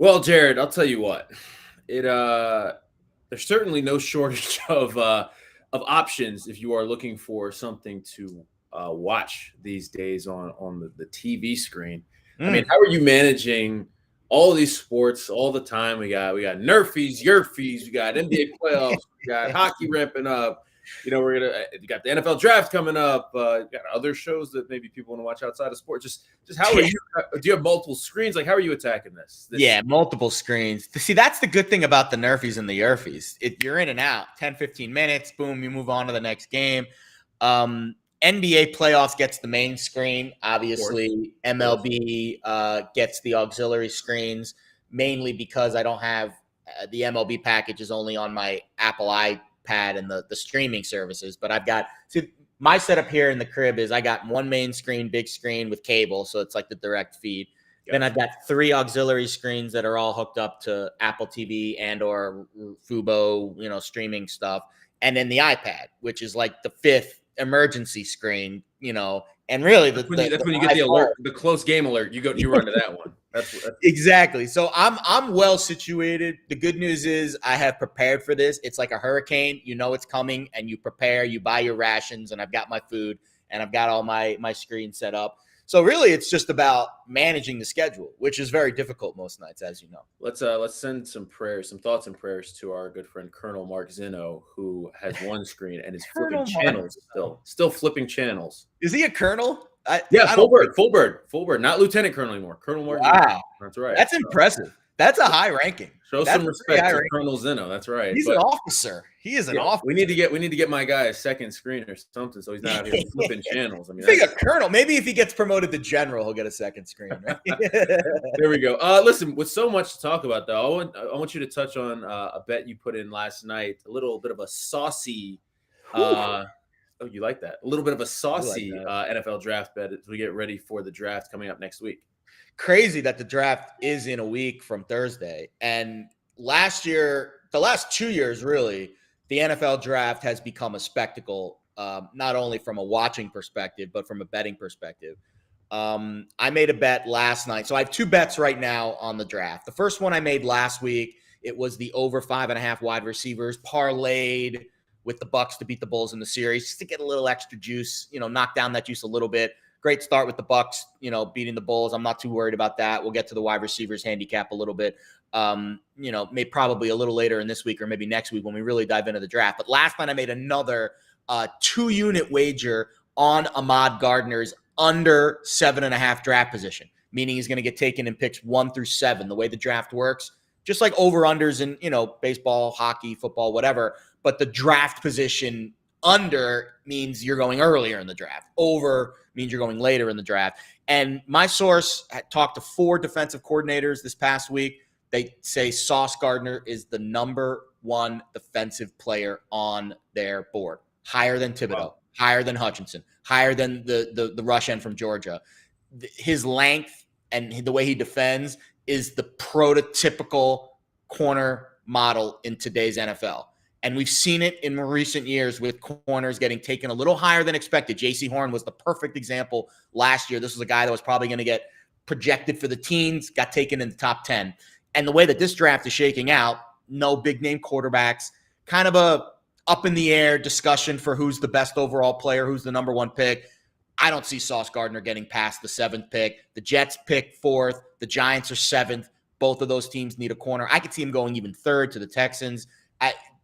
Well, Jared, I'll tell you what. It there's certainly no shortage of options if you are looking for something to watch these days on the TV screen. I mean, Mm. how are you managing all of these sports all the time? We got NRFIs, YRFIs, we got NBA playoffs, we got hockey ramping up. You got the NFL draft coming up. You got other shows that maybe people want to watch outside of sports. Just how are you? Do you have multiple screens? Like, how are you attacking this? Yeah, multiple screens. See, that's the good thing about the NRFIs and the YRFIs. You're in and out, 10, 15 minutes, boom, you move on to the next game. NBA playoffs gets the main screen. Obviously, MLB gets the auxiliary screens, mainly because I don't have the MLB package is only on my Apple iPad and the streaming services. But I've got my setup here in the crib is I got one main screen, big screen with cable, so it's like the direct feed. Then I've got 3 auxiliary screens that are all hooked up to Apple TV and or Fubo, streaming stuff. And then the iPad, which is like the 5th emergency screen, and really that's when you get the alert, the close game alert. You run to that one. That's exactly. So I'm well situated. The good news is I have prepared for this. It's like a hurricane. You know it's coming, and you prepare. You buy your rations, and I've got my food, and I've got all my screens set up. So really, it's just about managing the schedule, which is very difficult most nights, as you know. Let's send some thoughts and prayers to our good friend Colonel Mark Zinno, who has one screen and is flipping channels still flipping channels. Is he a colonel? Full bird, not lieutenant colonel anymore. Colonel Mark. Wow, that's right. That's impressive. That's a high ranking. Show some respect to Colonel Zinno. That's right. He's an officer. He is an officer. We need to get my guy a second screen or something, so he's not out here flipping channels. I mean, a colonel. Maybe if he gets promoted to general, he'll get a second screen. Right? There we go. Listen, with so much to talk about, though, I want you to touch on a bet you put in last night. A little bit of a saucy. Oh, you like that? A little bit of a saucy NFL draft bet as we get ready for the draft coming up next week. Crazy that the draft is in a week from Thursday. And last year, the last 2 years, really, the NFL draft has become a spectacle, not only from a watching perspective, but from a betting perspective. I made a bet last night. So I have 2 bets right now on the draft. The first one I made last week, it was the over 5.5 wide receivers parlayed with the Bucs to beat the Bulls in the series, just to get a little extra juice, knock down that juice a little bit. Great start with the Bucs, beating the Bulls. I'm not too worried about that. We'll get to the wide receivers handicap a little bit, maybe probably a little later in this week or maybe next week when we really dive into the draft. But last night I made another 2-unit wager on Ahmad Gardner's under 7.5 draft position, meaning he's going to get taken in picks 1 through 7. The way the draft works, just like over-unders in, baseball, hockey, football, whatever. But the draft position under means you're going earlier in the draft. Over means you're going later in the draft. And my source had talked to 4 defensive coordinators this past week. They say Sauce Gardner is the number 1 defensive player on their board. Higher than Thibodeau, higher than Hutchinson, higher than the rush end from Georgia. His length and the way he defends is the prototypical corner model in today's NFL. And we've seen it in recent years with corners getting taken a little higher than expected. J.C. Horn was the perfect example last year. This was a guy that was probably going to get projected for the teens, got taken in the top 10. And the way that this draft is shaking out, no big-name quarterbacks, kind of a up-in-the-air discussion for who's the best overall player, who's the number 1 pick. I don't see Sauce Gardner getting past the 7th pick. The Jets pick 4th. The Giants are 7th. Both of those teams need a corner. I could see him going even 3rd to the Texans.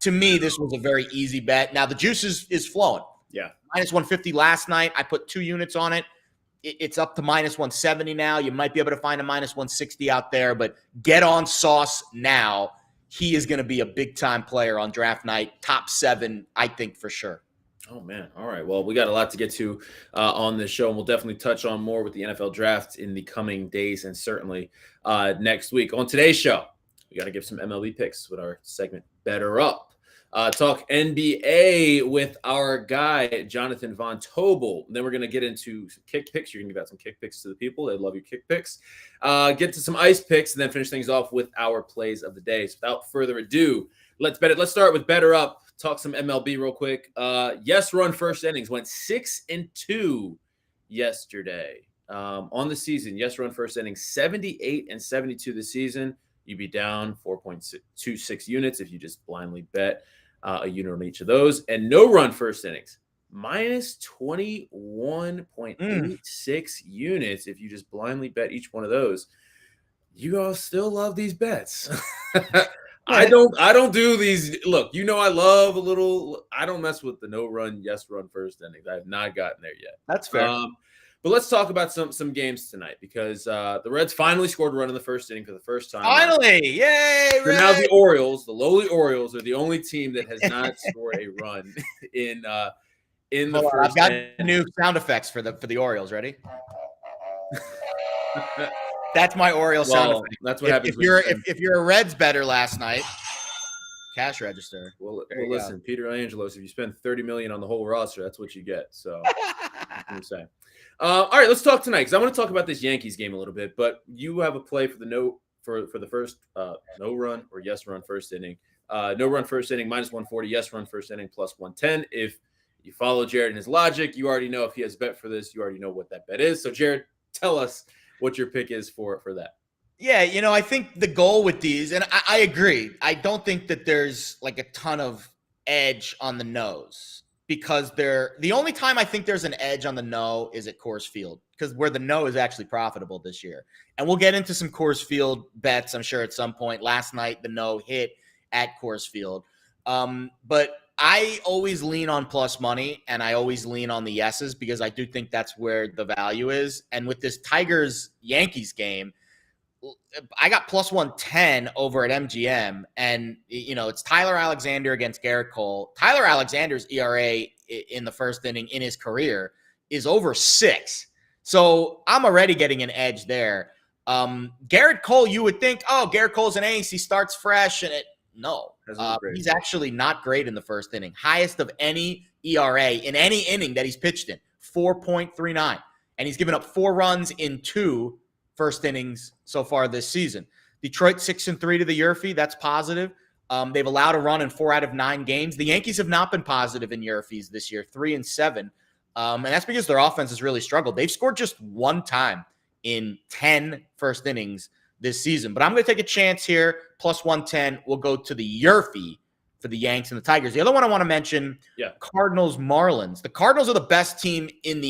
To me, this was a very easy bet. Now, the juice is flowing. Yeah. Minus 150 last night. I put 2 units on it. It's up to minus 170 now. You might be able to find a minus 160 out there, but get on Sauce now. He is going to be a big-time player on draft night. Top 7, I think, for sure. Oh, man. All right. Well, we got a lot to get to on this show, and we'll definitely touch on more with the NFL draft in the coming days and certainly next week. On today's show, we got to give some MLB picks with our segment Better Up. Talk NBA with our guy, Jonathan Von Tobel. Then we're going to get into some kick picks. You're going to give out some kick picks to the people. They love your kick picks. Get to some ice picks and then finish things off with our plays of the day. So without further ado, let's bet it. Let's start with Better Up. Talk some MLB real quick. Yes run first innings went 6-2 yesterday on the season. Yes run first innings 78 and 72 this season. You'd be down 4.26 units if you just blindly bet a unit on each of those. And no run first innings, minus 21.86 units if you just blindly bet each one of those. You all still love these bets. I don't do these. Look, I love a little. I don't mess with the no run, yes run first innings. I have not gotten there yet. That's fair. But let's talk about some games tonight because the Reds finally scored a run in the first inning for the first time. Finally, yay! So now the Orioles, the lowly Orioles, are the only team that has not scored a run in the first. I've got new sound effects for the Orioles. Ready? That's my Orioles sound effect. That's what happens if you're a Reds better last night. Cash register. Well, listen, Peter Angelos, if you spend $30 million on the whole roster, that's what you get. So I'm saying. All right, let's talk tonight because I want to talk about this Yankees game a little bit. But you have a play for the for the first no run or yes run first inning. No run first inning minus 140. Yes run first inning plus 110. If you follow Jared and his logic, you already know if he has a bet for this. You already know what that bet is. So Jared, tell us what your pick is for that. Yeah, I think the goal with these, and I agree, I don't think that there's like a ton of edge on the nose because the only time I think there's an edge on the no is at Coors Field because where the no is actually profitable this year. And we'll get into some Coors Field bets, I'm sure, at some point. Last night, the no hit at Coors Field. But I always lean on plus money and I always lean on the yeses because I do think that's where the value is. And with this Tigers-Yankees game, I got plus 110 over at MGM, and it's Tyler Alexander against Garrett Cole. Tyler Alexander's ERA in the first inning in his career is over 6. So I'm already getting an edge there. Garrett Cole, you would think, Garrett Cole's an ace. He starts fresh, and he's actually not great in the first inning. Highest of any ERA in any inning that he's pitched in, 4.39. And he's given up 4 runs in 2 first innings so far this season. Detroit 6-3 to the YRFI. That's positive. They've allowed a run in 4 out of 9 games. The Yankees have not been positive in YRFIs this year, 3-7. And that's because their offense has really struggled. They've scored just 1 time in 10 first innings this season. But I'm going to take a chance here. Plus 110. We'll go to the YRFI for the Yanks and the Tigers. The other one I want to mention, Cardinals Marlins. The Cardinals are the best team in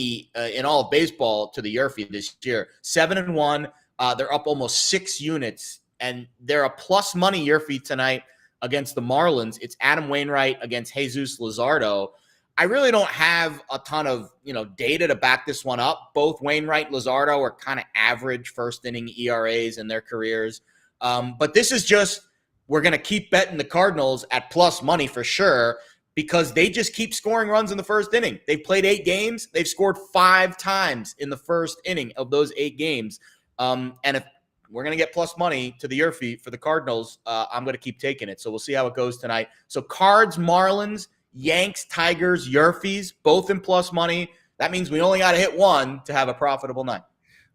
all of baseball to the YRFI this year. 7-1. They're up almost 6 units, and they're a plus money YRFI tonight against the Marlins. It's Adam Wainwright against Jesus Luzardo. I really don't have a ton of data to back this one up. Both Wainwright and Luzardo are kind of average first inning ERAs in their careers. But this is just, we're going to keep betting the Cardinals at plus money for sure because they just keep scoring runs in the first inning. They've played 8 games. They've scored 5 times in the first inning of those 8 games. And if we're going to get plus money to the YRFI for the Cardinals, I'm going to keep taking it. So we'll see how it goes tonight. So Cards, Marlins, Yanks, Tigers, YRFIs, both in plus money. That means we only got to hit one to have a profitable night.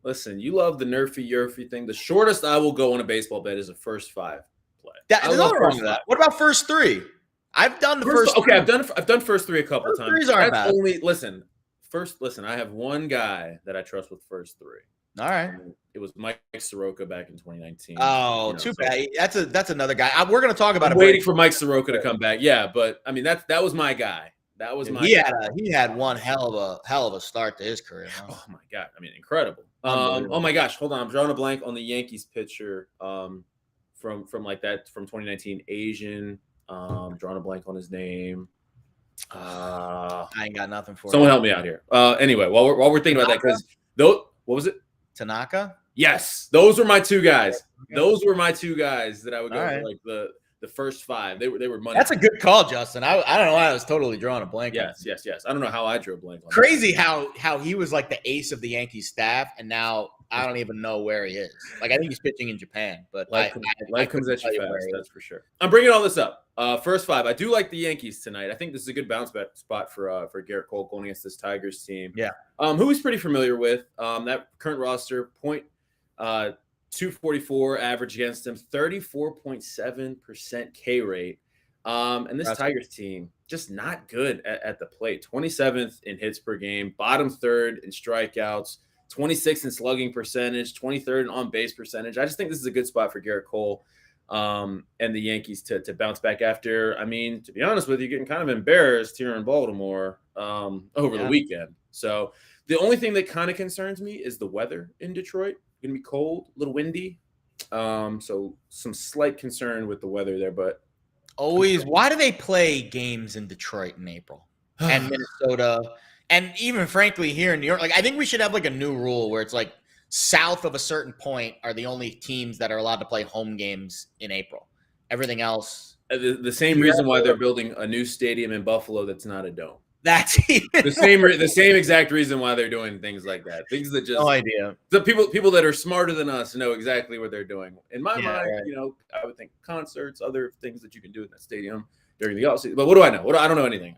Listen, you love the NRFI, YRFI thing. The shortest I will go on a baseball bet is a first 5. There's nothing wrong with that. What about first 3? I've done the first. Okay, I've done first 3 a couple of times. Threes aren't bad. Listen. I have one guy that I trust with first 3. All right. It was Mike Soroka back in 2019. Oh, too bad. That's another guy. We're going to talk about it. Waiting for Mike Soroka to come back. Yeah, but I mean that was my guy. That was my. He had one hell of a start to his career. Huh? Oh my God! I mean, incredible. Oh my gosh! Hold on, I'm drawing a blank on the Yankees pitcher. From 2019, Asian. Drawing a blank on his name. I ain't got nothing for someone. Help me out here. Anyway, while we're thinking about that, because what was it? Tanaka? Yes, those were my 2 guys. Okay. Those were my 2 guys that I would go for, like the first 5. They were money. That's a good call, Justin. I don't know why I was totally drawing a blank. Yes. I don't know how I drew a blank. Crazy how he was like the ace of the Yankees staff, and now I don't even know where he is. Like I think he's pitching in Japan, but life comes at you fast. That's for sure. I'm bringing all this up. First 5. I do like the Yankees tonight. I think this is a good bounce back spot for Garrett Cole going against this Tigers team. Yeah. Who he's pretty familiar with. That current roster 244 average against him, 34.7% K rate. And this Tigers team just not good at the plate. 27th in hits per game, bottom 3rd in strikeouts, 26th in slugging percentage, 23rd in on-base percentage. I just think this is a good spot for Garrett Cole and the Yankees to bounce back after, I mean, to be honest with you, getting kind of embarrassed here in Baltimore over the weekend. So the only thing that kind of concerns me is the weather in Detroit. Going to be cold, a little windy. So some slight concern with the weather there, but why do they play games in Detroit in April and Minnesota? And even frankly, here in New York, like I think we should have like a new rule where it's like south of a certain point are the only teams that are allowed to play home games in April. Everything else. The same reason why they're building a new stadium in Buffalo that's not a dome. That's the same exact reason why they're doing things like that. Things that just no idea. The people that are smarter than us know exactly what they're doing. In my mind, right. I would think concerts, other things that you can do in that stadium during the offseason. But what do I know? I don't know anything.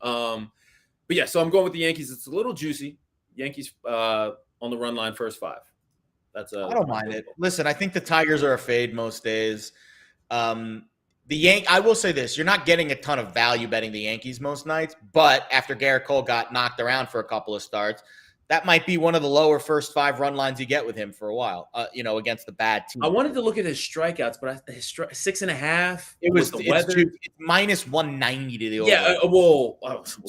But yeah, so I'm going with the Yankees. It's a little juicy. Yankees on the run line first 5. I don't mind it. Listen, I think the Tigers are a fade most days. I will say this: you're not getting a ton of value betting the Yankees most nights, but after Garrett Cole got knocked around for a couple of starts, that might be one of the lower first 5 run lines you get with him for a while. Against the bad team. I wanted to look at his strikeouts, but his 6.5. It was the weather. It's minus 190 to the over. Yeah,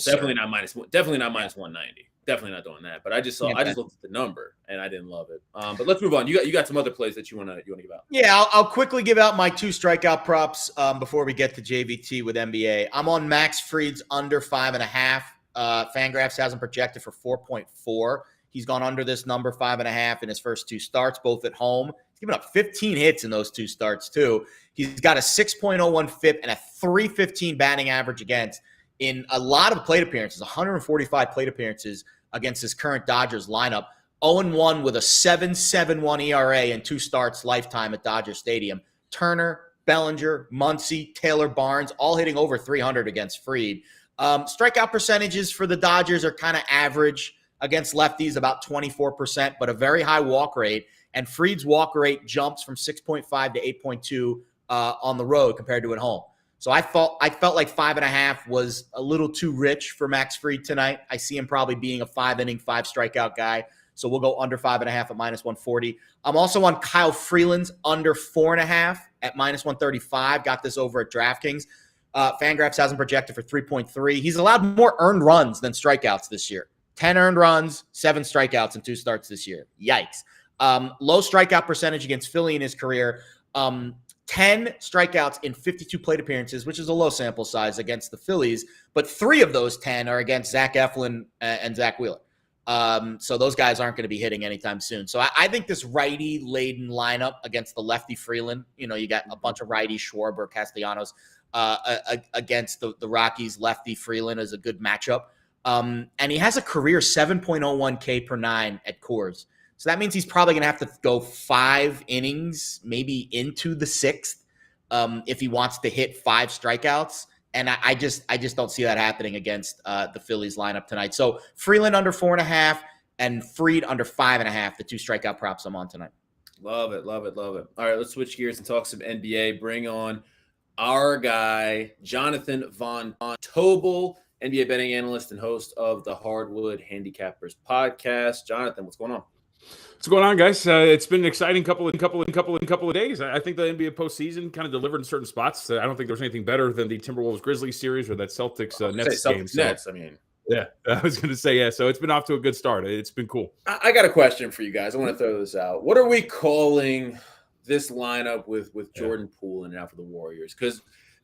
definitely not minus 190. Definitely not doing that. But I just looked at the number and I didn't love it. But let's move on. You got some other plays that you want to give out. Yeah, I'll quickly give out my 2 strikeout props before we get to JVT with NBA. I'm on Max Fried's under 5.5. Fangraphs has him projected for 4.4. He's gone under this number 5.5 in his first 2 starts, both at home. He's given up 15 hits in those 2 starts too. He's got a 6.01 FIP and a 315 batting average against in a lot of plate appearances, 145 plate appearances against his current Dodgers lineup. 0-1 with a 7.71 ERA in 2 starts lifetime at Dodger Stadium. Turner, Bellinger, Muncy, Taylor Barnes, all hitting over 300 against Fried. Strikeout percentages for the Dodgers are kind of average against lefties, about 24%, but a very high walk rate. And Fried's walk rate jumps from 6.5 to 8.2 on the road compared to at home. So I felt like 5.5 was a little too rich for Max Fried tonight. I see him probably being a 5-inning, 5 strikeout guy. So we'll go under 5.5 at minus 140. I'm also on Kyle Freeland's under 4.5 at minus 135. Got this over at DraftKings. Fangraphs has him projected for 3.3. He's allowed more earned runs than strikeouts this year. 10 earned runs, 7 strikeouts in 2 starts this year. Yikes. Low strikeout percentage against Philly in his career. 10 strikeouts in 52 plate appearances, which is a low sample size against the Phillies, but 3 of those 10 are against Zach Eflin and Zach Wheeler. So those guys aren't going to be hitting anytime soon. So I think this righty-laden lineup against the lefty Freeland, you got a bunch of righty Schwarber, Castellanos, against the Rockies lefty Freeland is a good matchup. And he has a career 7.01 K per 9 at Coors. So that means he's probably going to have to go 5 innings, maybe into the 6th, if he wants to hit 5 strikeouts. And I just don't see that happening against the Phillies lineup tonight. So Freeland under 4.5 and Fried under 5.5, the 2 strikeout props I'm on tonight. Love it. All right, let's switch gears and talk some NBA. Bring on our guy, Jonathan Von Tobel, NBA betting analyst and host of the Hardwood Handicappers podcast. Jonathan, what's going on? What's going on, guys? It's been an exciting couple of days. I think the NBA postseason kind of delivered in certain spots. I don't think there's anything better than the Timberwolves Grizzlies series or that Celtics Nets game. Nets, yeah, I was going to say, yeah. So it's been off to a good start. It's been cool. I got a question for you guys. I want to throw this out. What are we calling this lineup with Jordan Poole in and out for the Warriors? Because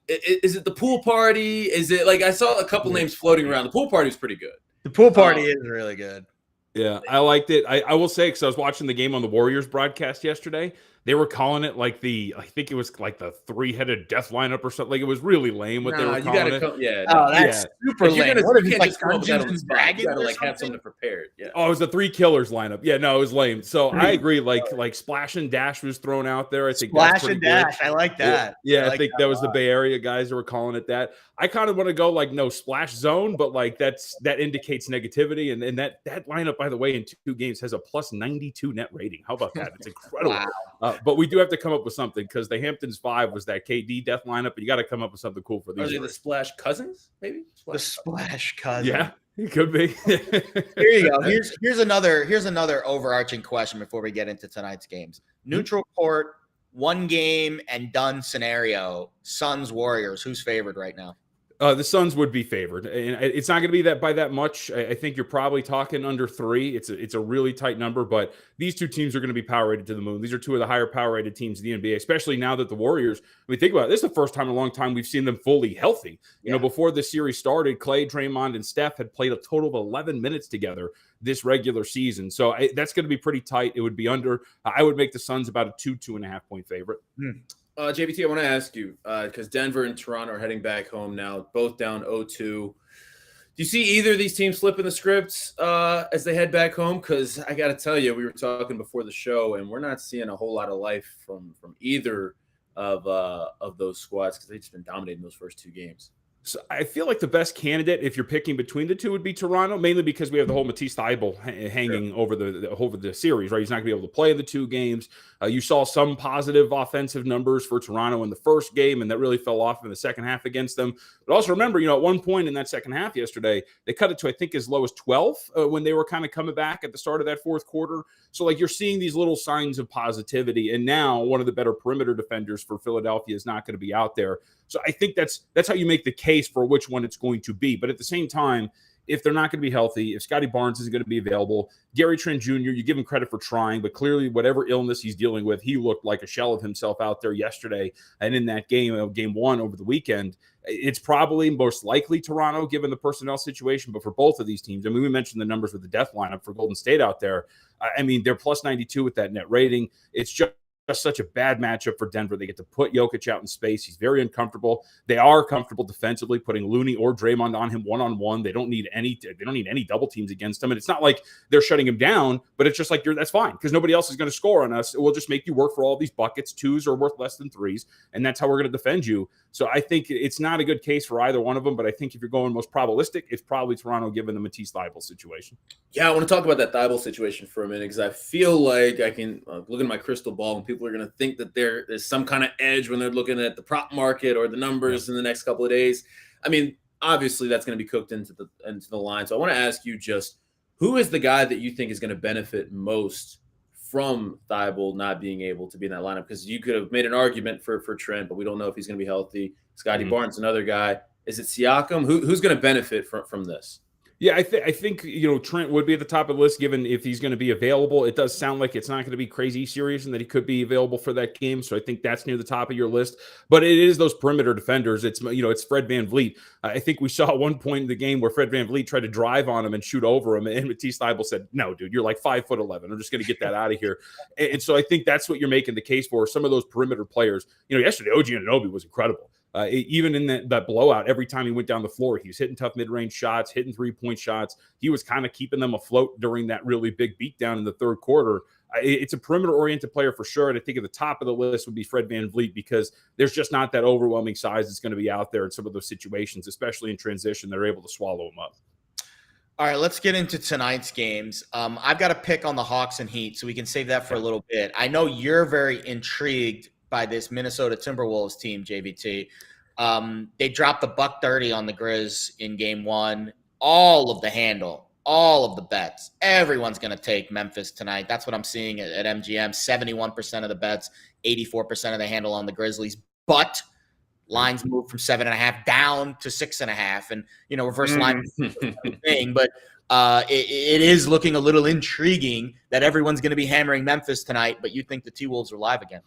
is it the pool party? Is it like I saw a couple names floating around? The pool party was pretty good. The pool party is really good. Yeah, I liked it. I will say, because I was watching the game on the Warriors broadcast yesterday, they were calling it like I think it was like the 3-headed death lineup or something. Like it was really lame what they were calling it. That's super lame. You can't just come up with that on the spot. You got to have something prepared. Yeah. Oh, it was the 3 killers lineup. Yeah, no, it was lame. So I agree. Like Splash and Dash was thrown out there. I think Splash and Dash. I like that. Yeah, I think that was the Bay Area guys that were calling it that. I kind of want to go like no splash zone, but like that indicates negativity. And that lineup, by the way, in 2 games has a plus 92 net rating. How about that? It's incredible. Wow. But we do have to come up with something because the Hamptons 5 was that KD death lineup, but you got to come up with something cool for these. Are they the Splash Cousins? Maybe the Splash Cousins. Yeah. It could be. Here you go. Here's another overarching question before we get into tonight's games. Neutral court, one game and done scenario. Suns Warriors. Who's favored right now? The Suns would be favored, and it's not going to be that by that much. I think you're probably talking under 3. It's a really tight number, but these two teams are going to be power rated to the moon. These are two of the higher power rated teams in the NBA, especially now that the Warriors. I mean, think about it. This is the first time in a long time we've seen them fully healthy. You know, before the series started, Clay, Draymond, and Steph had played a total of 11 minutes together this regular season. So that's going to be pretty tight. It would be under. I would make the Suns about a 2.5 point favorite. JVT, I want to ask you, because Denver and Toronto are heading back home now, both down 0-2. Do you see either of these teams flipping the scripts as they head back home? Because I got to tell you, we were talking before the show, and we're not seeing a whole lot of life from either of those squads because they've just been dominating those first 2 games. So I feel like the best candidate, if you're picking between the two, would be Toronto, mainly because we have the whole Matisse Thybulle hanging over the series, right? He's not going to be able to play the 2 games. You saw some positive offensive numbers for Toronto in the first game, and that really fell off in the second half against them. But also remember, at one point in that second half yesterday, they cut it to, I think, as low as 12 when they were kind of coming back at the start of that fourth quarter. So, you're seeing these little signs of positivity, and now one of the better perimeter defenders for Philadelphia is not going to be out there. So I think that's how you make the case for which one it's going to be. But at the same time, if they're not going to be healthy, if Scotty Barnes isn't going to be available, Gary Trent Jr., you give him credit for trying, but clearly whatever illness he's dealing with, he looked like a shell of himself out there yesterday. And in that game 1 over the weekend, it's probably most likely Toronto given the personnel situation. But for both of these teams, I mean, we mentioned the numbers with the death lineup for Golden State out there. I mean, they're plus 92 with that net rating. It's just such a bad matchup for Denver. They get to put Jokic out in space. He's very uncomfortable. They are comfortable defensively, putting Looney or Draymond on him one-on-one. They don't need any double teams against him. And it's not like they're shutting him down, but it's just like that's fine because nobody else is going to score on us. We'll just make you work for all these buckets. 2s are worth less than 3s, and that's how we're going to defend you. So I think it's not a good case for either one of them, but I think if you're going most probabilistic, it's probably Toronto given the Matisse Thybulle situation. Yeah, I want to talk about that Thybulle situation for a minute because I feel like I can look at my crystal ball and people are going to think that there is some kind of edge when they're looking at the prop market or the numbers in the next couple of days. I mean, obviously that's going to be cooked into the line. So I want to ask you just who is the guy that you think is going to benefit most from Thybulle not being able to be in that lineup? Because you could have made an argument for Trent, but we don't know if he's going to be healthy. Scotty Barnes, another guy. Is it Siakam? Who's going to benefit from this? Yeah, I think Trent would be at the top of the list given if he's going to be available. It does sound like it's not going to be crazy serious and that he could be available for that game. So I think that's near the top of your list. But it is those perimeter defenders. It's it's Fred VanVleet. I think we saw at one point in the game where Fred VanVleet tried to drive on him and shoot over him, and Matisse Thybulle said, "No, dude, you're like 5'11". I'm just going to get that out of here." And so I think that's what you're making the case for. Some of those perimeter players. Yesterday OG Anunoby was incredible. Even in that blowout, every time he went down the floor, he was hitting tough mid-range shots, hitting 3-point shots. He was kind of keeping them afloat during that really big beatdown in the third quarter. It's a perimeter-oriented player for sure, and I think at the top of the list would be Fred VanVleet because there's just not that overwhelming size that's going to be out there in some of those situations, especially in transition. They're able to swallow him up. All right, let's get into tonight's games. I've got a pick on the Hawks and Heat, so we can save that for a little bit. I know you're very intrigued by this Minnesota Timberwolves team, JVT. They dropped the $130 on the Grizz in game 1. All of the handle, all of the bets. Everyone's going to take Memphis tonight. That's what I'm seeing at MGM. 71% of the bets, 84% of the handle on the Grizzlies. But lines moved from 7.5 down to 6.5. And, reverse line thing. But it is looking a little intriguing that everyone's going to be hammering Memphis tonight, but you think the T-Wolves are live again.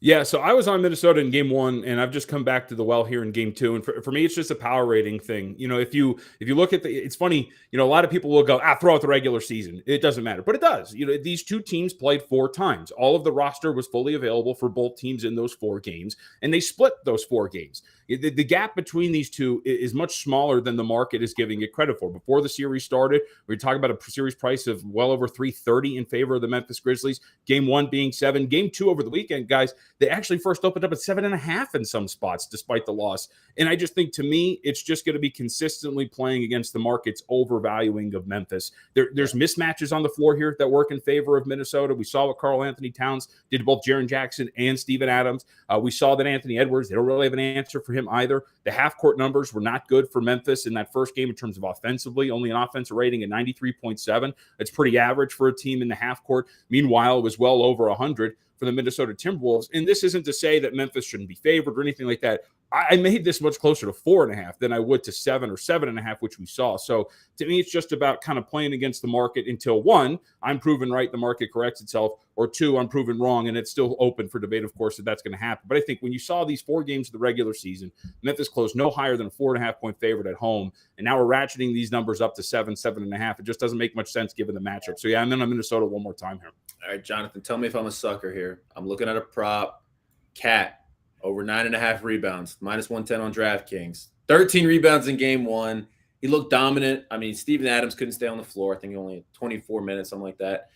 Yeah, so I was on Minnesota in game 1, and I've just come back to the well here in game 2. And for me, it's just a power rating thing. If you look at it's funny, a lot of people will go, throw out the regular season. It doesn't matter. But it does. These two teams played 4 times. All of the roster was fully available for both teams in those 4 games, and they split those 4 games. The gap between these two is much smaller than the market is giving it credit for. Before the series started, we were talking about a series price of well over $330 in favor of the Memphis Grizzlies. Game 1 being 7. Game 2 over the weekend, guys, they actually first opened up at 7.5 in some spots, despite the loss. And I just think, to me, it's just going to be consistently playing against the market's overvaluing of Memphis. There's mismatches on the floor here that work in favor of Minnesota. We saw what Karl Anthony Towns did to both Jaren Jackson and Steven Adams. We saw that Anthony Edwards, they don't really have an answer for him him either. The half-court numbers were not good for Memphis in that first game in terms of offensively, only an offensive rating at 93.7. It's pretty average for a team in the half-court. Meanwhile, it was well over 100 for the Minnesota Timberwolves. And this isn't to say that Memphis shouldn't be favored or anything like that. I made this much closer to 4.5 than I would to 7 or 7.5, which we saw. So to me, it's just about kind of playing against the market until, one, I'm proven right, the market corrects itself, or two, I'm proven wrong, and it's still open for debate, of course, that that's going to happen. But I think when you saw these 4 games of the regular season, Memphis closed no higher than a 4.5-point favorite at home, and now we're ratcheting these numbers up to 7, 7.5. It just doesn't make much sense given the matchup. So yeah, I'm in on Minnesota one more time here. All right, Jonathan, tell me if I'm a sucker here. I'm looking at a prop. Cat over 9.5 rebounds, minus 110 on DraftKings. 13 rebounds in game 1. He looked dominant. I mean, Steven Adams couldn't stay on the floor. I think he only had 24 minutes, something like that.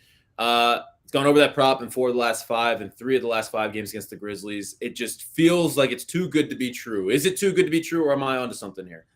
He's gone over that prop in 4 of the last 5 and 3 of the last 5 games against the Grizzlies. It just feels like it's too good to be true. Is it too good to be true, or am I onto something here?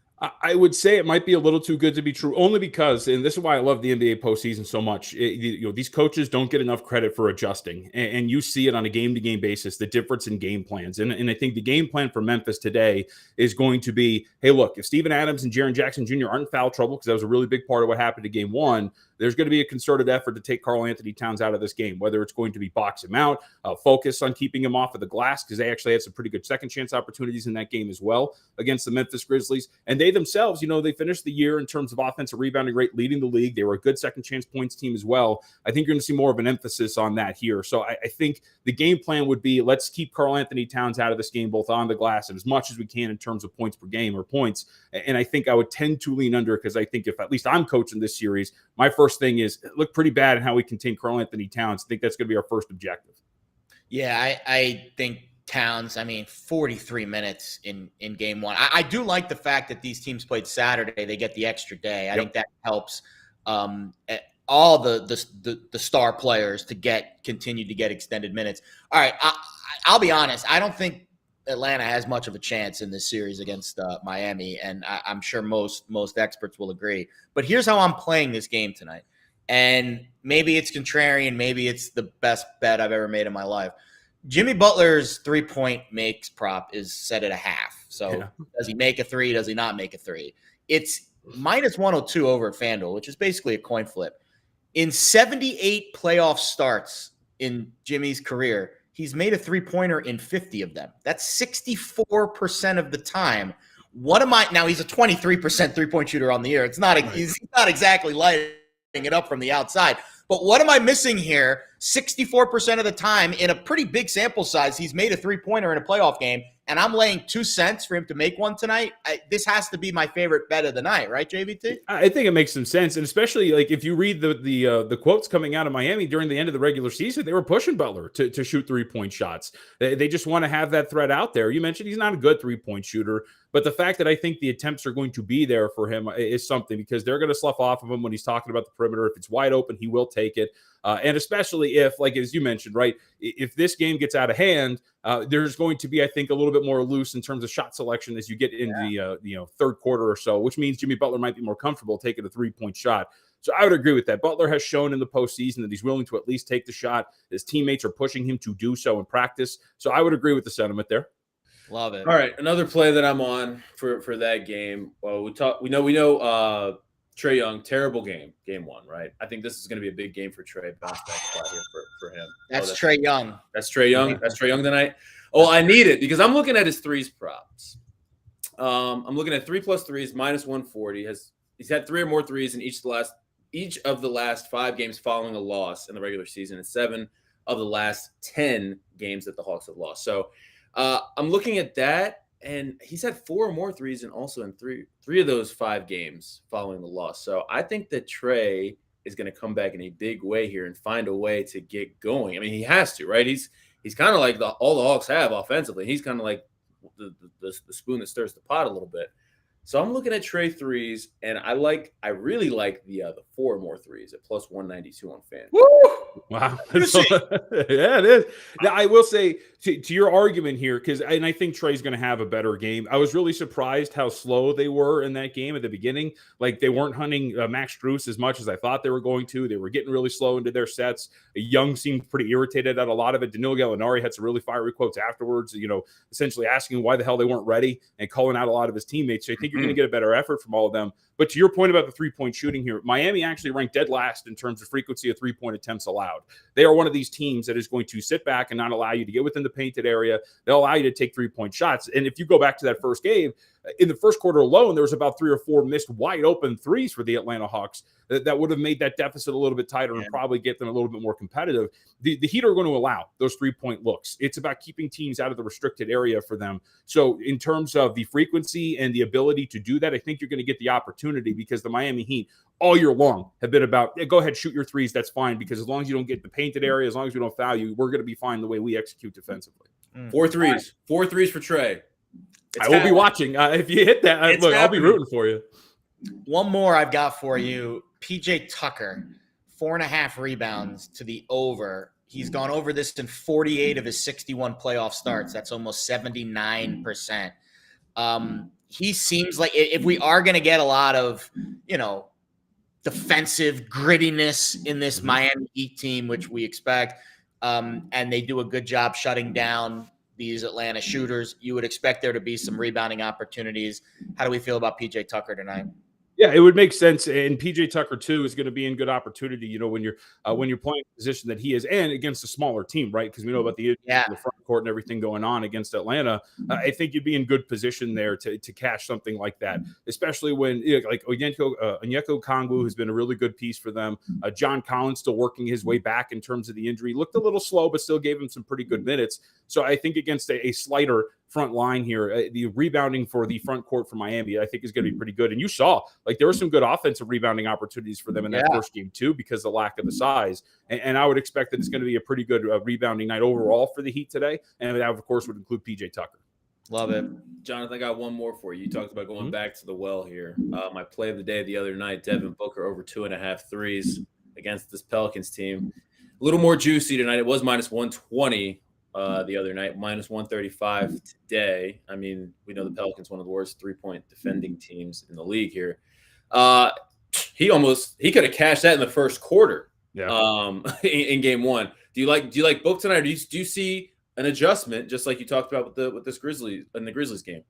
I would say it might be a little too good to be true, only because, and this is why I love the NBA postseason so much. These coaches don't get enough credit for adjusting, and you see it on a game-to-game basis, the difference in game plans. And I think the game plan for Memphis today is going to be, hey, look, if Steven Adams and Jaren Jackson Jr. aren't in foul trouble, because that was a really big part of what happened in game 1, there's going to be a concerted effort to take Karl-Anthony Towns out of this game, whether it's going to be box him out, focus on keeping him off of the glass, because they actually had some pretty good second chance opportunities in that game as well against the Memphis Grizzlies. And they themselves, they finished the year in terms of offensive rebounding rate leading the league. They were a good second chance points team as well. I think you're going to see more of an emphasis on that here. So I think the game plan would be, let's keep Karl-Anthony Towns out of this game, both on the glass and as much as we can in terms of points per game or points. And I think I would tend to lean under, because I think if at least I'm coaching this series, my first thing is look pretty bad in how we contain Karl-Anthony Towns. I think that's going to be our first objective. Yeah, I think Towns, 43 minutes in game 1. I do like the fact that these teams played Saturday. They get the extra day. I think that helps all the star players to continue to get extended minutes. All right, I'll be honest. I don't think Atlanta has much of a chance in this series against Miami, and I'm sure most experts will agree. But here's how I'm playing this game tonight. And maybe it's contrarian, maybe it's the best bet I've ever made in my life. Jimmy Butler's 3-point makes prop is set at 0.5. So Does he make a 3? Does he not make a 3? It's minus 102 over at FanDuel, which is basically a coin flip. In 78 playoff starts in Jimmy's career, he's made a 3-pointer in 50 of them. That's 64% of the time. Now he's a 23% 3-point shooter on the year. It's not he's not exactly lighting it up from the outside. But what am I missing here? 64% of the time in a pretty big sample size, he's made a 3-pointer in a playoff game, and I'm laying 2 cents for him to make one tonight. This has to be my favorite bet of the night, right, JVT? I think it makes some sense, and especially like if you read the quotes coming out of Miami during the end of the regular season, they were pushing Butler to shoot 3-point shots. They just want to have that threat out there. You mentioned he's not a good 3-point shooter, but the fact that I think the attempts are going to be there for him is something, because they're going to slough off of him when he's talking about the perimeter. If it's wide open, he will take it. And especially if, like, as you mentioned, right, if this game gets out of hand, there's going to be, I think, a little bit more loose in terms of shot selection as you get in the third quarter or so, which means Jimmy Butler might be more comfortable taking a 3-point shot. So I would agree with that. Butler has shown in the postseason that he's willing to at least take the shot. His teammates are pushing him to do so in practice. So I would agree with the sentiment there. Love it. All right, another play that I'm on for that game. Well, we know Trae Young, terrible game 1, right? I think this is going to be a big game for Trae. Bounce back spot here for him. That's Trae Young. That's Trae Young. That's Trae Young tonight. Oh, I need it because I'm looking at his threes props. I'm looking at 3+ threes, minus 140. He's had 3 or more threes in each of the last 5 games following a loss in the regular season, and 7 of the last 10 games that the Hawks have lost. So I'm looking at that, and he's had 4 or more threes, and also in three of those 5 games following the loss. So I think that Trae is going to come back in a big way here and find a way to get going. I mean, he has to, right? He's kind of like all the Hawks have offensively. He's kind of like the spoon that stirs the pot a little bit. So I'm looking at Trae threes, and I really like the 4 or more threes at plus 192 on FanDuel. Woo! Wow. You see. Yeah, it is. Now, I will say to your argument here, and I think Trey's going to have a better game. I was really surprised how slow they were in that game at the beginning. Like they weren't hunting Max Strus as much as I thought they were going to. They were getting really slow into their sets. Young seemed pretty irritated at a lot of it. Danilo Gallinari had some really fiery quotes afterwards, essentially asking why the hell they weren't ready and calling out a lot of his teammates. So I think you're going to get a better effort from all of them. But to your point about the three-point shooting here, Miami actually ranked dead last in terms of frequency of three-point attempts allowed. They are one of these teams that is going to sit back and not allow you to get within the painted area. They'll allow you to take three-point shots. And if you go back to that first game, in the first quarter alone, there was about 3 or 4 missed wide open threes for the Atlanta Hawks that would have made that deficit a little bit tighter and probably get them a little bit more competitive. The Heat are going to allow those three-point looks. It's about keeping teams out of the restricted area for them. So in terms of the frequency and the ability to do that, I think you're going to get the opportunity because the Miami Heat all year long have been about, go ahead, shoot your threes. That's fine because as long as you don't get the painted area, as long as we don't foul you, we're going to be fine the way we execute defensively. 4 threes. 4 threes for Trey. I will be watching. If you hit that, look, I'll be rooting for you. One more I've got for you. PJ Tucker, 4.5 rebounds to the over. He's gone over this in 48 of his 61 playoff starts. That's almost 79%. He seems like if we are going to get a lot of, defensive grittiness in this Miami Heat team, which we expect, and they do a good job shutting down these Atlanta shooters, you would expect there to be some rebounding opportunities. How do we feel about PJ Tucker tonight? Yeah, it would make sense. And PJ Tucker, too, is going to be in good opportunity, when you're playing the position that he is and against a smaller team, right? Because we know about the front court and everything going on against Atlanta. I think you'd be in good position there to catch something like that, especially when like Onyeka Okongwu has been a really good piece for them. John Collins still working his way back in terms of the injury. Looked a little slow, but still gave him some pretty good minutes. So I think against a slighter front line here, the rebounding for the front court for Miami, I think is going to be pretty good. And you saw, there were some good offensive rebounding opportunities for them in that first game too, because of the lack of the size. And I would expect that it's going to be a pretty good rebounding night overall for the Heat today. And that, of course, would include PJ Tucker. Love it. Jonathan, I got one more for you. You talked about going back to the well here. My play of the day the other night, Devin Booker over 2.5 threes against this Pelicans team. A little more juicy tonight. It was minus 120 the other night, minus 135 today. I mean, we know the Pelicans, one of the worst three-point defending teams in the league here. He could have cashed that in the first quarter. In game one. Do you like Book tonight, or do you see an adjustment just like you talked about with this Grizzlies game?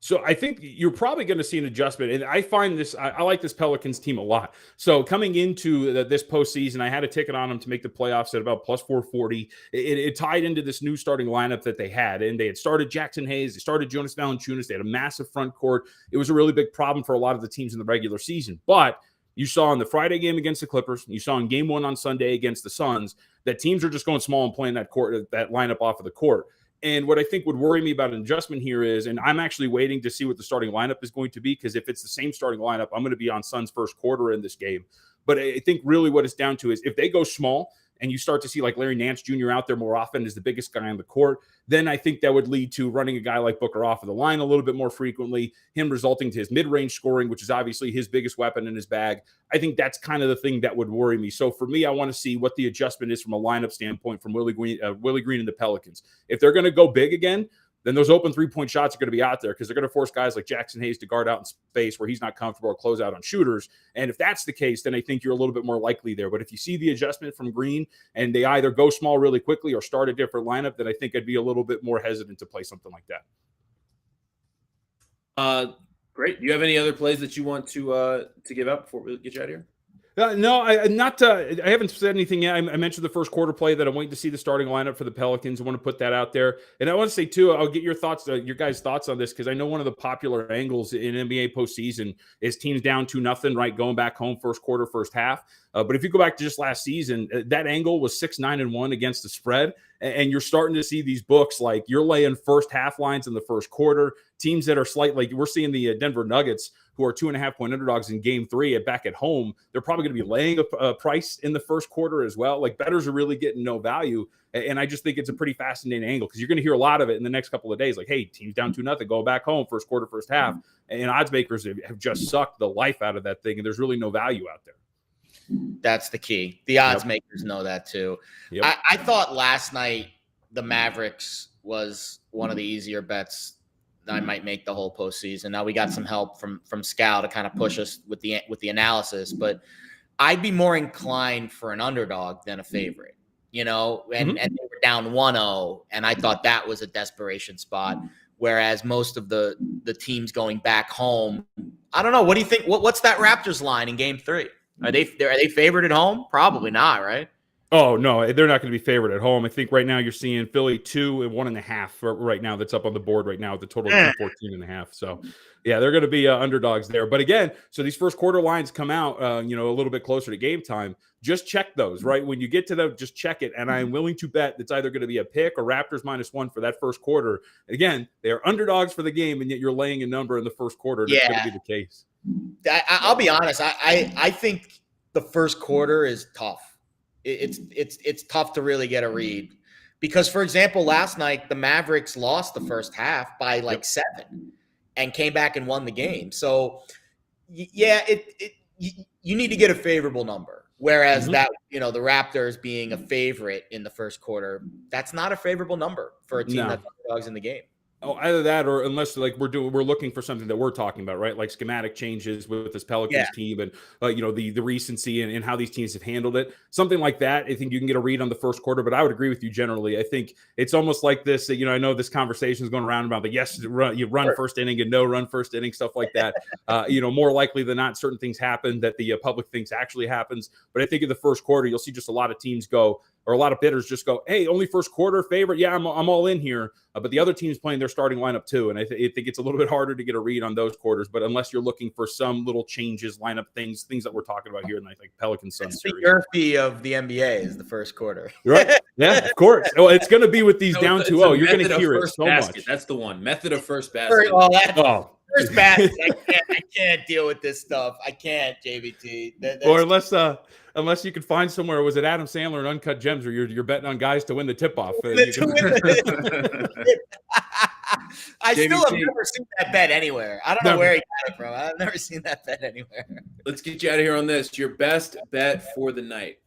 So I think you're probably going to see an adjustment. And I find this, I like this Pelicans team a lot. So coming into this postseason, I had a ticket on them to make the playoffs at about plus 440. It tied into this new starting lineup that they had. And they had started Jackson Hayes. They started Jonas Valanciunas. They had a massive front court. It was a really big problem for a lot of the teams in the regular season. But you saw in the Friday game against the Clippers, you saw in game one on Sunday against the Suns, that teams are just going small and playing that lineup off of the court. And what I think would worry me about an adjustment here is, and I'm actually waiting to see what the starting lineup is going to be, because if it's the same starting lineup, I'm going to be on Suns first quarter in this game. But I think really what it's down to is if they go small and you start to see like Larry Nance Jr. out there more often as the biggest guy on the court, then I think that would lead to running a guy like Booker off of the line a little bit more frequently, him resulting to his mid-range scoring, which is obviously his biggest weapon in his bag. I think that's kind of the thing that would worry me. So for me, I want to see what the adjustment is from a lineup standpoint from Willie Green and the Pelicans. If they're going to go big again, then those open three-point shots are going to be out there because they're going to force guys like Jackson Hayes to guard out in space where he's not comfortable or close out on shooters. And if that's the case, then I think you're a little bit more likely there. But if you see the adjustment from Green and they either go small really quickly or start a different lineup, then I think I'd be a little bit more hesitant to play something like that. Great. Do you have any other plays that you want to give out before we get you out of here? No, I haven't said anything yet. I mentioned the first quarter play that I'm waiting to see the starting lineup for the Pelicans. I want to put that out there. And I want to say, too, I'll get your thoughts, your guys' thoughts on this, because I know one of the popular angles in NBA postseason is teams down 2-0, right, going back home first quarter, first half. But if you go back to just last season, that angle was 6-9-1 against the spread. And you're starting to see these books like you're laying first half lines in the first quarter. Teams that are slightly, like we're seeing the Denver Nuggets, who are 2.5-point underdogs in game 3 back at home. They're probably going to be laying a price in the first quarter as well. Like bettors are really getting no value. And I just think it's a pretty fascinating angle because you're going to hear a lot of it in the next couple of days. Like, hey, teams down 2-0, go back home first quarter, first half. And odds makers have just sucked the life out of that thing. And there's really no value out there. That's the key. The odds makers know that too. Yep. I thought last night the Mavericks was one of the easier bets that I might make the whole postseason. Now we got some help from Scal to kind of push us with the analysis, but I'd be more inclined for an underdog than a favorite, and they were down 1-0, and I thought that was a desperation spot. Whereas most of the teams going back home, I don't know. What do you think? What's that Raptors line in Game 3? Are they favored at home? Probably not, right? Oh, no, they're not going to be favored at home. I think right now you're seeing Philly 2 and 1.5 right now. That's up on the board right now at the total of 14.5. So, yeah, they're going to be underdogs there. But again, so these first quarter lines come out, a little bit closer to game time. Just check those, right? When you get to them, just check it. And I'm willing to bet it's either going to be a pick or Raptors -1 for that first quarter. Again, they are underdogs for the game, and yet you're laying a number in the first quarter. That's going to be the case. I'll be honest. I think the first quarter is tough. It's tough to really get a read because, for example, last night the Mavericks lost the first half by 7 and came back and won the game. So, yeah, you need to get a favorable number. Whereas that, the Raptors being a favorite in the first quarter, that's not a favorable number for a team that's underdogs in the game. Oh, either that or unless we're looking for something that we're talking about, right? Like schematic changes with this Pelicans team and the recency and how these teams have handled it. Something like that. I think you can get a read on the first quarter, but I would agree with you generally. I think it's almost like this, I know this conversation is going around about you run first inning and no run first inning, stuff like that. More likely than not, certain things happen that the public thinks actually happens. But I think in the first quarter, you'll see just a lot of teams go, or a lot of bidders just go, hey, only first quarter favorite. Yeah, I'm all in here. But the other team's playing their starting lineup too. And I think it's a little bit harder to get a read on those quarters. But unless you're looking for some little changes, lineup things that we're talking about here in like Pelicans Suns series. The YRFI of the NBA is the first quarter. Right? Yeah, of course. Well, it's going to be with these down 2-0. You're going to hear it so basket. much. That's the one. Method of first basket. First basket. I can't deal with this stuff. I can't, JVT. Or unless you could find somewhere, was it Adam Sandler and Uncut Gems, where you're betting on guys to win the tip-off? I still have never seen that bet anywhere. I don't know where he got it from. I've never seen that bet anywhere. Let's get you out of here on this. Your best bet for the night.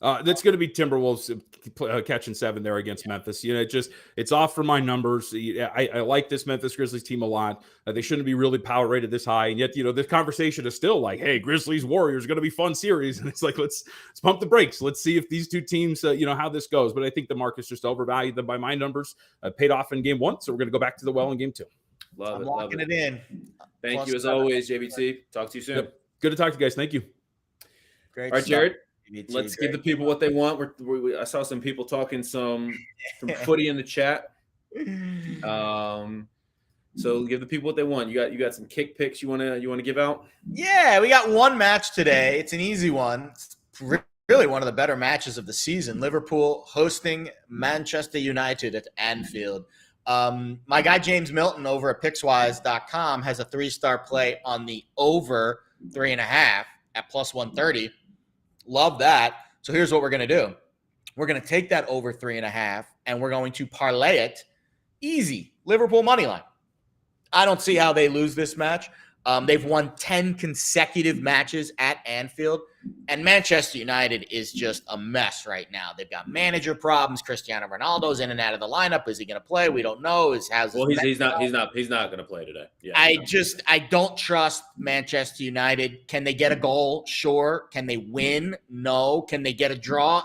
That's going to be Timberwolves catching 7 there against Memphis. It's off for my numbers. I like this Memphis Grizzlies team a lot. They shouldn't be really power rated this high, and yet this conversation is still like, hey, Grizzlies Warriors going to be fun series, and it's like let's pump the brakes. Let's see if these two teams, how this goes. But I think the market's just overvalued them by my numbers. Paid off in game 1, so we're going to go back to the well in game 2. I'm locking it in. Thank you as always, JVT. Talk to you soon. Yep. Good to talk to you guys. Thank you. Great. All right, Jared. Let's give the people what they want. I saw some people talking some footy in the chat. So give the people what they want. You got some kick picks you want to give out? Yeah, we got one match today. It's an easy one. It's really one of the better matches of the season. Liverpool hosting Manchester United at Anfield. My guy James Milton over at Pickswise.com has a 3-star play on the over 3.5 at +130. Love that. So here's what we're going to do. We're going to take that over 3.5 and we're going to parlay it easy. Liverpool money line. I don't see how they lose this match. They've won 10 consecutive matches at Anfield, and Manchester United is just a mess right now. They've got manager problems. Cristiano Ronaldo's in and out of the lineup. Is he going to play? We don't know. He's not going to play today. Yeah, I don't trust Manchester United. Can they get a goal? Sure. Can they win? No. Can they get a draw?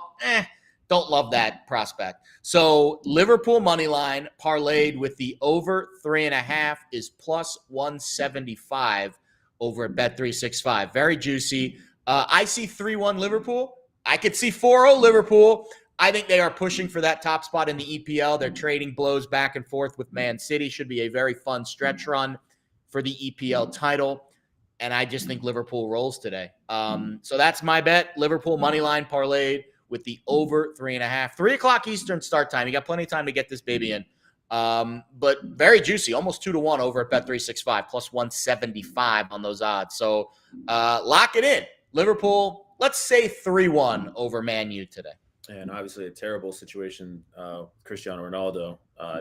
Don't love that prospect. So Liverpool money line parlayed with the over 3.5 is +175 over at Bet365. Very juicy. I see 3-1 Liverpool. I could see 4-0 Liverpool. I think they are pushing for that top spot in the EPL. They're trading blows back and forth with Man City. Should be a very fun stretch run for the EPL title. And I just think Liverpool rolls today. So that's my bet. Liverpool money line parlayed with the over 3.5, 3:00 Eastern start time. You got plenty of time to get this baby in. But very juicy, almost 2-1 over at Bet365, +175 on those odds. So lock it in. Liverpool, let's say 3-1 over Man U today. And obviously a terrible situation, Cristiano Ronaldo.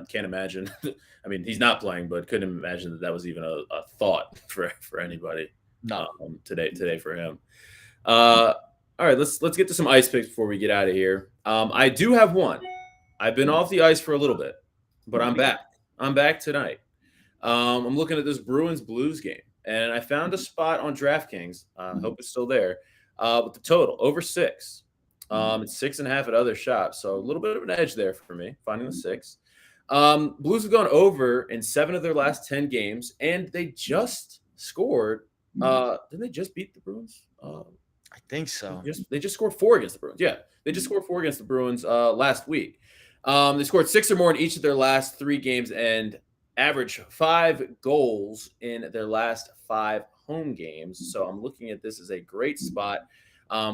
Can't imagine. I mean, he's not playing, but couldn't imagine that was even a thought for anybody. No. Today for him. All right, let's get to some ice picks before we get out of here. I do have one. I've been off the ice for a little bit, but I'm back. I'm back tonight. I'm looking at this Bruins Blues game, and I found a spot on DraftKings. I hope it's still there. With the total over 6. It's 6.5 at other shops, so a little bit of an edge there for me finding the 6. Blues have gone over in 7 of their last 10 games, and they just scored. Didn't they just beat the Bruins? I think so. They just scored 4 against the Bruins. Yeah, they just scored 4 against the Bruins last week. They scored 6 or more in each of their last 3 games and average 5 goals in their last 5 home games. So I'm looking at this as a great spot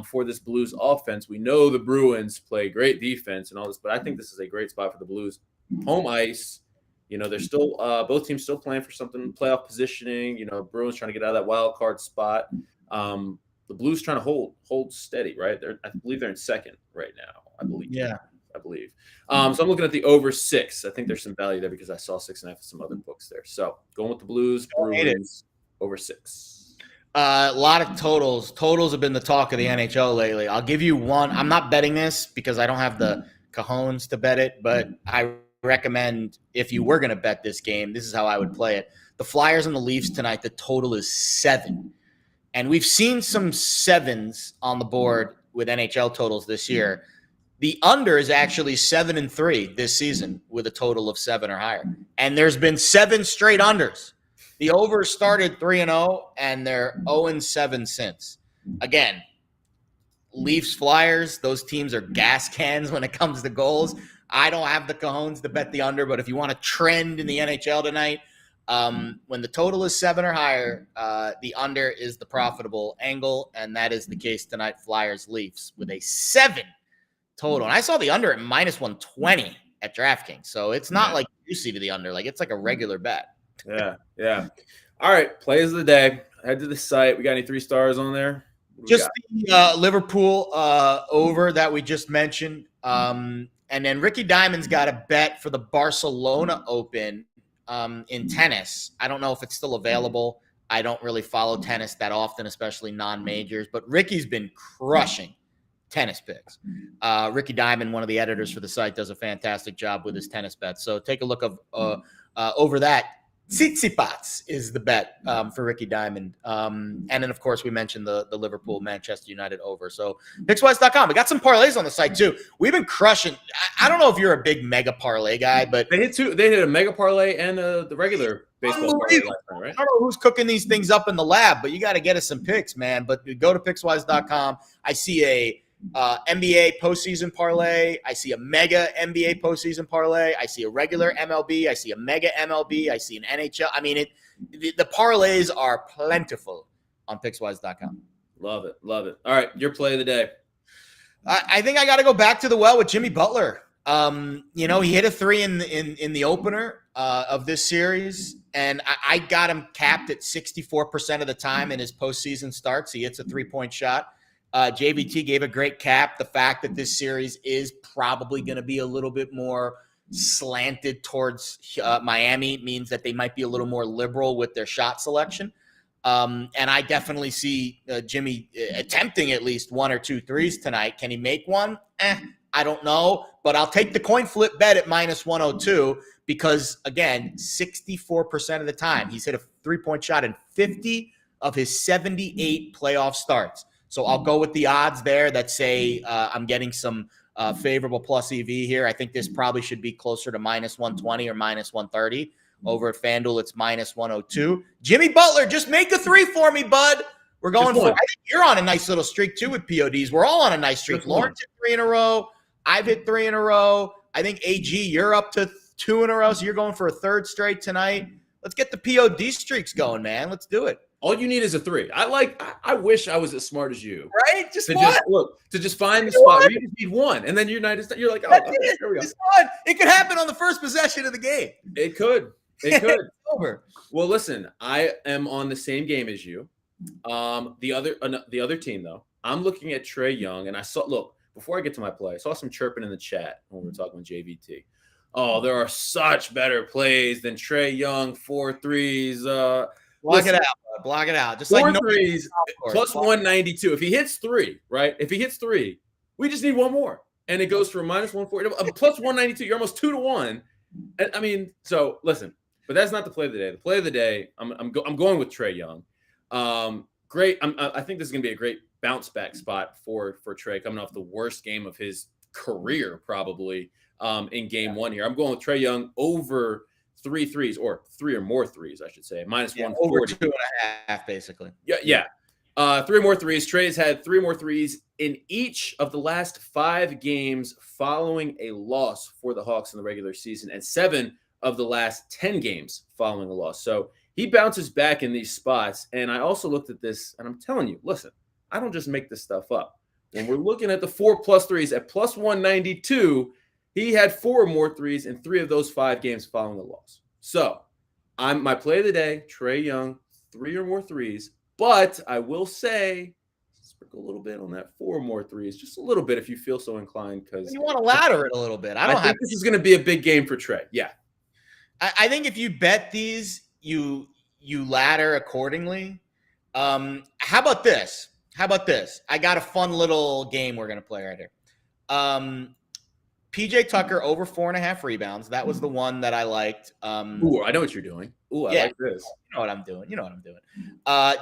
for this Blues offense. We know the Bruins play great defense and all this, but I think this is a great spot for the Blues. Home ice. They're still both teams still playing for something, playoff positioning. Bruins trying to get out of that wild card spot. The Blues trying to hold steady, right? I believe they're in second right now. I believe. Yeah. I believe. So I'm looking at the over 6. I think there's some value there because I saw 6.5 at some other books there. So going with the Blues, Bruins, over 6. A lot of totals. Totals have been the talk of the NHL lately. I'll give you one. I'm not betting this because I don't have the cojones to bet it, but I recommend if you were going to bet this game, this is how I would play it. The Flyers and the Leafs tonight, the total is 7. And we've seen some 7s on the board with NHL totals this year. The under is actually 7-3 this season with a total of 7 or higher. And there's been 7 straight unders. The over started 3-0, and they're 0-7 since. Again, Leafs, Flyers, those teams are gas cans when it comes to goals. I don't have the cojones to bet the under, but if you want to trend in the NHL tonight, when the total is 7 or higher, the under is the profitable angle, and that is the case tonight, Flyers, Leafs, with a 7 total. And I saw the under at -120 at DraftKings, so it's not like you see to the under. Like, it's like a regular bet. Yeah. All right, plays of the day. Head to the site. We got any 3 stars on there? Just the Liverpool over that we just mentioned. And then Ricky Diamond's got a bet for the Barcelona Open in tennis. I don't know if it's still available. I don't really follow tennis that often, especially non-majors. But Ricky's been crushing tennis picks. Ricky Diamond, one of the editors for the site, does a fantastic job with his tennis bets. So take a look over that. Tsitsipas is the bet for Ricky Diamond. And then, of course, we mentioned the Liverpool-Manchester United over. So Pickswise.com. We got some parlays on the site, too. We've been crushing. I don't know if you're a big mega parlay guy, but they hit a mega parlay and the regular baseball parlay last time, right? I don't know who's cooking these things up in the lab, but you got to get us some picks, man. But go to Pickswise.com. I see a NBA postseason parlay. I see a mega NBA postseason parlay. I see a regular MLB. I see a mega MLB. I see an NHL. I mean, the parlays are plentiful on Pickswise.com. Love it. All right, your play of the day. I think I got to go back to the well with Jimmy Butler. He hit a 3 in the opener of this series, and I got him capped at 64% of the time in his postseason starts. He hits a 3-point shot. JVT gave a great cap. The fact that this series is probably going to be a little bit more slanted towards Miami means that they might be a little more liberal with their shot selection. And I definitely see Jimmy attempting at least 1 or 2 threes tonight. Can he make one? I don't know, but I'll take the coin flip bet at -102 because, again, 64% of the time he's hit a 3-point shot in 50 of his 78 playoff starts. So I'll go with the odds there that say I'm getting some favorable plus EV here. I think this probably should be closer to -120 or -130. Over at FanDuel, it's -102. Jimmy Butler, just make a 3 for me, bud. We're going for. I think you're on a nice little streak too with PODs. We're all on a nice streak. Lawrence hit 3 in a row. I've hit 3 in a row. I think AG, you're up to 2 in a row, so you're going for a 3rd straight tonight. Let's get the POD streaks going, man. Let's do it. All you need is a 3. I wish I was as smart as you. Right? Just find the spot where you just need 1. And then you're like, oh, here we go. It could happen on the first possession of the game. It could. It's over. Well, listen, I am on the same game as you. The other team, though, I'm looking at Trae Young, and before I get to my play, I saw some chirping in the chat when we were talking with JVT. Oh, there are such better plays than Trae Young, 4 threes. Block it out. Bud. Block it out. Just Four like threes plus 192. If he hits 3, right? If he hits 3, we just need one more. And it goes from minus 140 plus 192. You're almost 2 to 1. And, I mean, so listen, but that's not the play of the day. The play of the day, I'm going with Trae Young. Great. I think this is going to be a great bounce back spot for Trae, coming off the worst game of his career, probably in game 1 here. I'm going with Trae Young over 3 threes, or 3 or more threes, I should say. Minus 140. Over 2.5, basically. Yeah. 3 more threes. Trae's had 3 more threes in each of the last 5 games following a loss for the Hawks in the regular season, and 7 of the last 10 games following a loss. So he bounces back in these spots. And I also looked at this, and I'm telling you, listen, I don't just make this stuff up. When we're looking at the 4+ threes at plus 192, he had 4 or more threes in 3 of those 5 games following a loss. So my play of the day, Trae Young, 3 or more threes. But I will say, sprinkle a little bit on that 4 or more threes, just a little bit if you feel so inclined. Because you want to ladder it a little bit. I think this is going to be a big game for Trae. Yeah. I think if you bet these, you ladder accordingly. How about this? I got a fun little game we're going to play right here. PJ Tucker over 4.5 rebounds. That was the one that I liked. Ooh, I know what you're doing. Ooh, I like this. You know what I'm doing.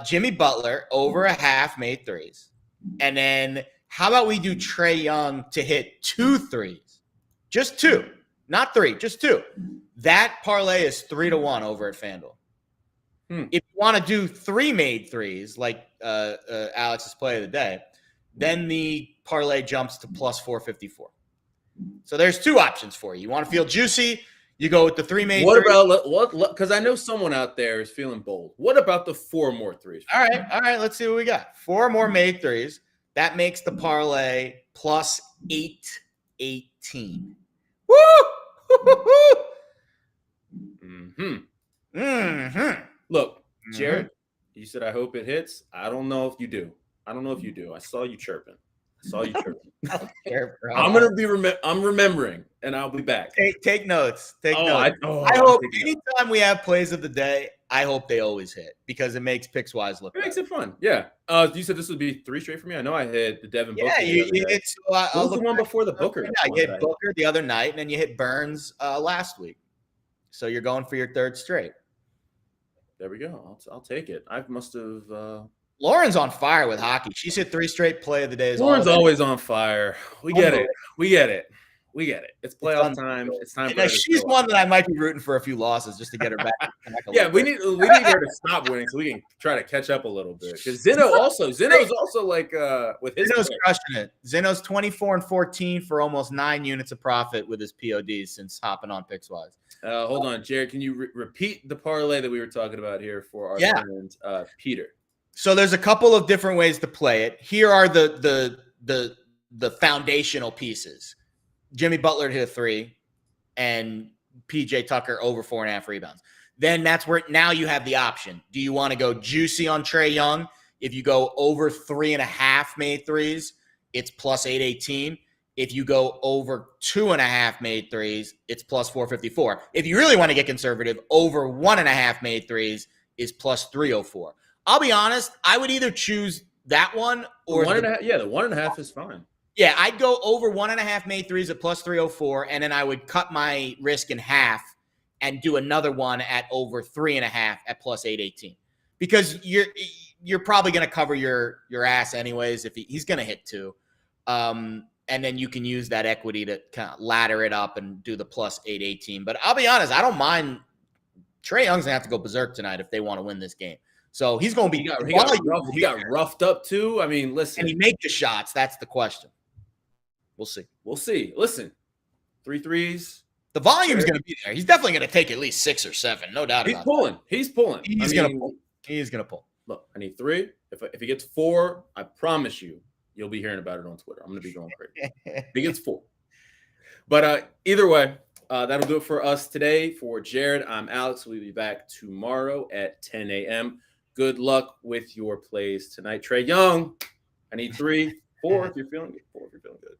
Jimmy Butler over a half made threes. And then how about we do Trae Young to hit 2 threes? Just 2. Not 3, just 2. That parlay is 3 to 1 over at FanDuel. If you want to do 3 made threes, like Alex's play of the day, then the parlay jumps to plus 454. So there's 2 options for you. You want to feel juicy, you go with the 3 made What threes. about what? Because I know someone out there is feeling bold. What about the 4 more threes? All right. Let's see what we got. 4 more made threes. That makes the parlay plus 818. Woo! Look, Jared, you said I hope it hits. I don't know if you do. I saw you chirping. I'm gonna be I'm remembering, and I'll be back. Take notes. I hope anytime we have plays of the day, I hope they always hit because it makes Pickswise look. It makes it fun. Yeah. You said this would be 3 straight for me. I know I hit the Devin Booker. Yeah, you hit. What was the one before the Booker? Yeah, you hit Booker the other night, and then you hit Burns last week. So you're going for your 3rd straight. There we go. I'll take it. I must have. Lauren's on fire with hockey. She's hit 3 straight play of the days. Lauren's always on fire. We get it. It's playoff time. It's time for her. She's one that I might be rooting for a few losses just to get her back. Yeah, we need her to stop winning so we can try to catch up a little bit. Because Zeno's also like with his Zeno's crushing it. Zeno's 24-14 for almost 9 units of profit with his PODs since hopping on Pickswise. Hold on, Jared. Can you repeat the parlay that we were talking about here for our friend Peter? So there's a couple of different ways to play it. Here are the foundational pieces. Jimmy Butler hit a 3 and PJ Tucker over 4.5 rebounds. Then that's where now you have the option. Do you want to go juicy on Trae Young? If you go over 3.5 made threes, it's plus 818. If you go over 2.5 made threes, it's plus 454. If you really want to get conservative, over 1.5 made threes is plus 304. I'll be honest, I would either choose that one or the 1.5. Yeah, the 1.5 is fine. Yeah, I'd go over 1.5 made threes at plus 304, and then I would cut my risk in half and do another one at over 3.5 at plus 818. Because you're probably going to cover your ass anyways if he's going to hit 2. And then you can use that equity to kind of ladder it up and do the plus 818. But I'll be honest, I don't mind. Trae Young's going to have to go berserk tonight if they want to win this game. So he's going to be he got roughed up too. I mean, listen. Can he make the shots? That's the question. We'll see. Listen, 3 threes. The volume's going to be there. He's definitely going to take at least 6 or 7. No doubt about it. He's pulling. He's going to pull. He's going to pull. Look, I need 3. If he gets 4, I promise you'll be hearing about it on Twitter. I'm going to be going crazy. If he gets 4. But either way, that'll do it for us today. For Jared, I'm Alex. We'll be back tomorrow at 10 a.m. Good luck with your plays tonight. Trae Young, I need 3, 4 if you're feeling good. 4 if you're feeling good.